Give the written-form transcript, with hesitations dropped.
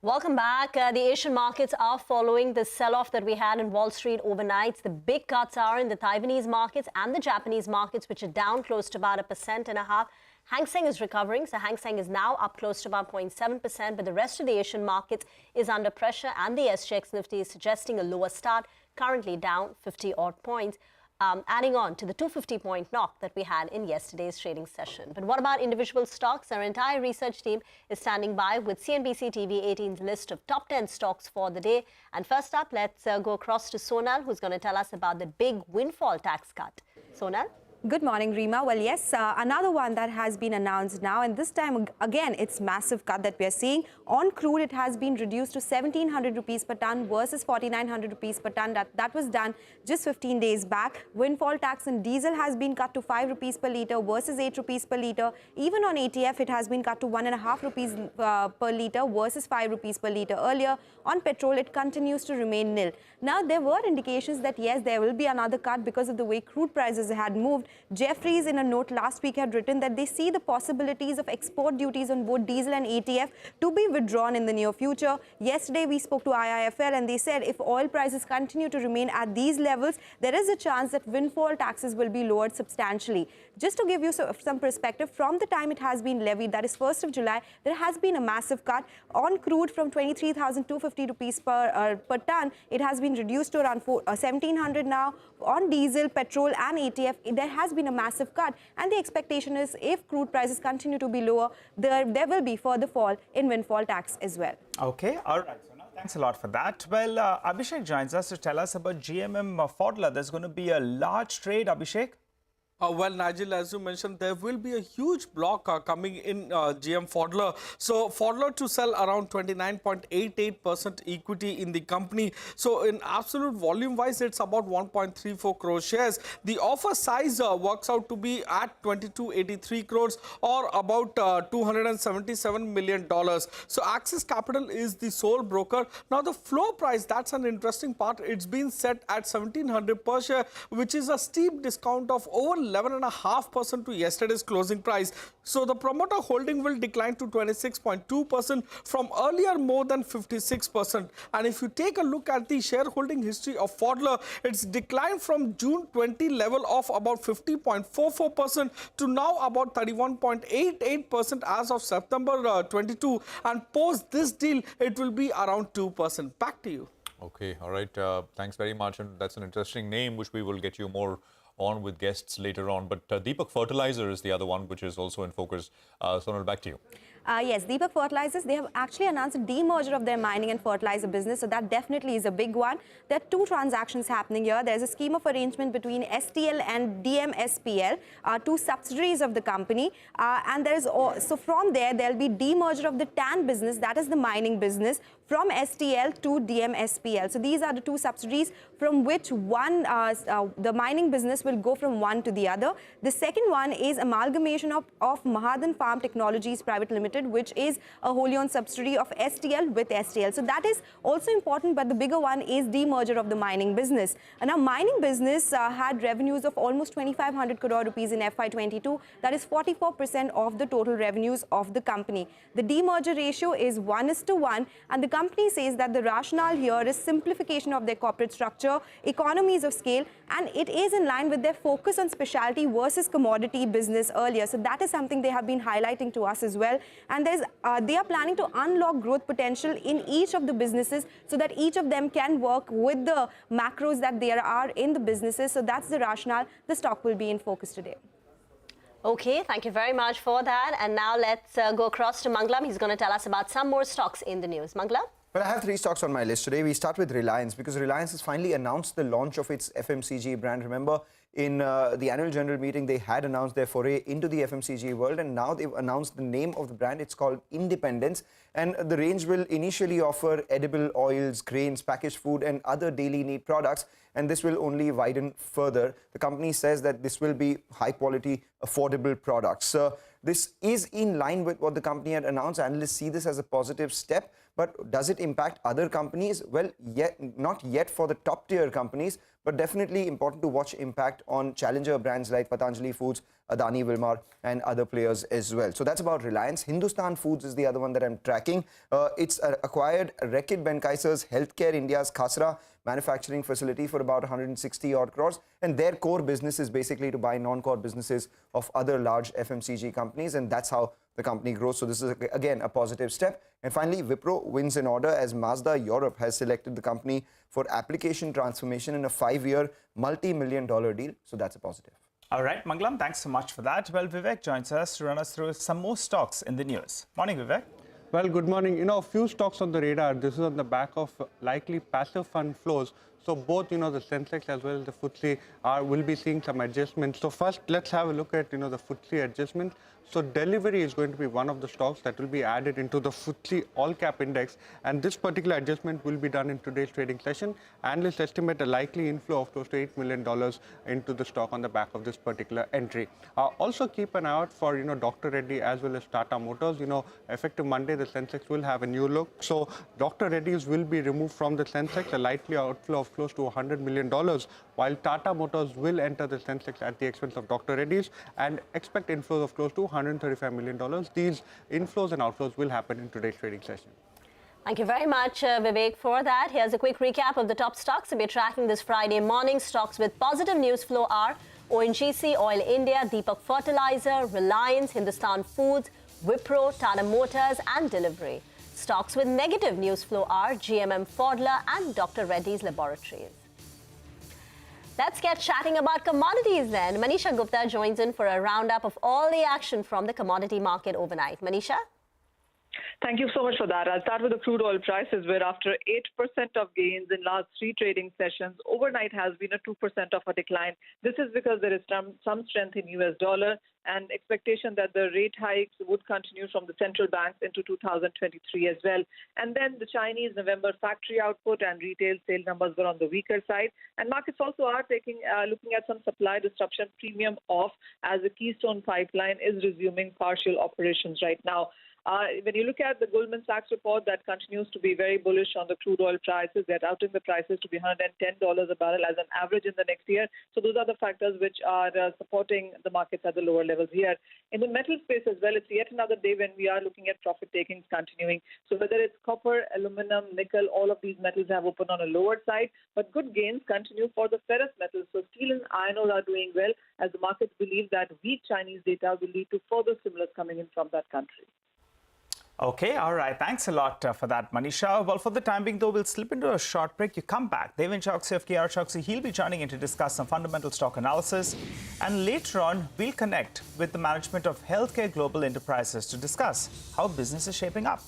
Welcome back. The Asian markets are following the sell-off that we had in Wall Street overnight. The big cuts are in the Taiwanese markets and the Japanese markets, which are down close to about 1.5%. Hang Seng is recovering, so Hang Seng is now up close to about 0.7%, but the rest of the Asian markets is under pressure, and the SGX Nifty is suggesting a lower start, currently down 50-odd points. Adding on to the 250-point knock that we had in yesterday's trading session. But what about individual stocks? Our entire research team is standing by with CNBC-TV18's list of top 10 stocks for the day. And first up, let's go across to Sonal, who's going to tell us about the big windfall tax cut. Sonal? Good morning, Rima. Well, yes, another one that has been announced now, and this time, again, it's massive cut that we are seeing. On crude, it has been reduced to 1,700 rupees per ton versus 4,900 rupees per ton. That was done just 15 days back. Windfall tax on diesel has been cut to 5 rupees per litre versus 8 rupees per litre. Even on ATF, it has been cut to 1.5 rupees per litre versus 5 rupees per litre earlier. On petrol, it continues to remain nil. Now, there were indications that, yes, there will be another cut because of the way crude prices had moved. Jeffries, in a note last week, had written that they see the possibilities of export duties on both diesel and ATF to be withdrawn in the near future. Yesterday, we spoke to IIFL and they said if oil prices continue to remain at these levels, there is a chance that windfall taxes will be lowered substantially. Just to give you some perspective, from the time it has been levied, that is 1st of July, there has been a massive cut. On crude, from 23,250 rupees per ton, it has been reduced to around 1,700 now. On diesel, petrol and ATF, there has been a massive cut, and the expectation is if crude prices continue to be lower, there will be further fall in windfall tax as well. Okay, all right. So now, thanks a lot for that. Well, Abhishek joins us to tell us about GMM Pfaudler. There's going to be a large trade, Abhishek. Well, Nigel, as you mentioned, there will be a huge block coming in GM Pfaudler. So, Pfaudler to sell around 29.88% equity in the company. So, in absolute volume-wise, it's about 1.34 crore shares. The offer size works out to be at 2283 crores or about $277 million. So, Axis Capital is the sole broker. Now, the floor price, that's an interesting part. It's been set at 1700 per share, which is a steep discount of over 11.5% to yesterday's closing price. So the promoter holding will decline to 26.2% from earlier more than 56%. And if you take a look at the shareholding history of Pfaudler, it's declined from June 20 level of about 50.44% to now about 31.88% as of September 22. And post this deal, it will be around 2%. Back to you. Okay, all right. Thanks very much. And that's an interesting name, which we will get you more on with guests later on. But Deepak Fertilisers is the other one, which is also in focus. Sonal, back to you. Yes, Deepak Fertilisers, they have actually announced a demerger of their mining and fertilizer business. So that definitely is a big one. There are two transactions happening here. There's a scheme of arrangement between STL and DMSPL, two subsidiaries of the company. And there's so from there, there'll be demerger of the TAN business, that is the mining business, from STL to DMSPL. So these are the two subsidiaries from which one, the mining business will go from one to the other. The second one is amalgamation of Mahadan Farm Technologies Private Limited, which is a wholly owned subsidiary of STL with STL. So that is also important, but the bigger one is demerger of the mining business. And now mining business had revenues of almost 2,500 crore rupees in FY22. That is 44% of the total revenues of the company. The demerger ratio is 1:1, and the company says that the rationale here is simplification of their corporate structure, economies of scale, and it is in line with their focus on specialty versus commodity business earlier. So that is something they have been highlighting to us as well. And they are planning to unlock growth potential in each of the businesses so that each of them can work with the macros that there are in the businesses. So that's the rationale. The stock will be in focus today. Okay, thank you very much for that. And now let's go across to Manglam. He's going to tell us about some more stocks in the news. Manglam? Well, I have three stocks on my list today. We start with Reliance because Reliance has finally announced the launch of its FMCG brand. Remember, in the annual general meeting, they had announced their foray into the FMCG world, and now they've announced the name of the brand. It's called Independence, and the range will initially offer edible oils, grains, packaged food, and other daily need products, and this will only widen further. The company says that this will be high-quality, affordable products. This is in line with what the company had announced. Analysts see this as a positive step, but does it impact other companies? Well, not yet for the top-tier companies, but definitely important to watch impact on challenger brands like Patanjali Foods, Adani Wilmar, and other players as well. So that's about Reliance. Hindustan Foods is the other one that I'm tracking. It's acquired Reckitt Benckiser's Healthcare India's Khasra manufacturing facility for about 160 odd crores. And their core business is basically to buy non-core businesses of other large FMCG companies. And that's how the company grows. So this is, again, a positive step. And finally, Wipro wins an order as Mazda Europe has selected the company for application transformation in a 5-year, multi-million-dollar deal. So that's a positive. All right, Mangalam, thanks so much for that. Well, Vivek joins us to run us through some more stocks in the news. Morning, Vivek. Well, good morning. A few stocks on the radar. This is on the back of likely passive fund flows. So both, the Sensex as well as the FTSE will be seeing some adjustments. So first, let's have a look at, the FTSE adjustment. So delivery is going to be one of the stocks that will be added into the FTSE all-cap index. And this particular adjustment will be done in today's trading session. Analysts estimate a likely inflow of close to $8 million into the stock on the back of this particular entry. Also keep an eye out for, Dr. Reddy as well as Tata Motors. Effective Monday, the Sensex will have a new look. So Dr. Reddy's will be removed from the Sensex, a likely outflow of close to $100 million, while Tata Motors will enter the Sensex at the expense of Dr. Reddy's and expect inflows of close to $135 million. These inflows and outflows will happen in today's trading session. Thank you very much, Vivek, for that. Here's a quick recap of the top stocks we're tracking this Friday morning. Stocks with positive news flow are ONGC, Oil India, Deepak Fertilizer, Reliance, Hindustan Foods, Wipro, Tata Motors and Delivery. Stocks with negative news flow are GMM Pfaudler and Dr. Reddy's Laboratories. Let's get chatting about commodities then. Manisha Gupta joins in for a roundup of all the action from the commodity market overnight. Manisha? Thank you so much for that. I'll start with the crude oil prices, where after 8% of gains in last 3 trading sessions, overnight has been a 2% of a decline. This is because there is some strength in US dollar and expectation that the rate hikes would continue from the central banks into 2023 as well. And then the Chinese November factory output and retail sale numbers were on the weaker side. And markets also are looking at some supply disruption premium off as the Keystone pipeline is resuming partial operations right now. When you look at the Goldman Sachs report, that continues to be very bullish on the crude oil prices. They're touting the prices to be $110 a barrel as an average in the next year. So those are the factors which are supporting the markets at the lower levels here. In the metal space as well, it's yet another day when we are looking at profit takings continuing. So whether it's copper, aluminum, nickel, all of these metals have opened on a lower side, but good gains continue for the ferrous metals. So steel and iron ore are doing well as the markets believe that weak Chinese data will lead to further stimulus coming in from that country. Okay, all right. Thanks a lot for that, Manisha. Well, for the time being, though, we'll slip into a short break. You come back. Devin Chauksy of KR Chauksy, he'll be joining in to discuss some fundamental stock analysis. And later on, we'll connect with the management of Healthcare Global Enterprises to discuss how business is shaping up.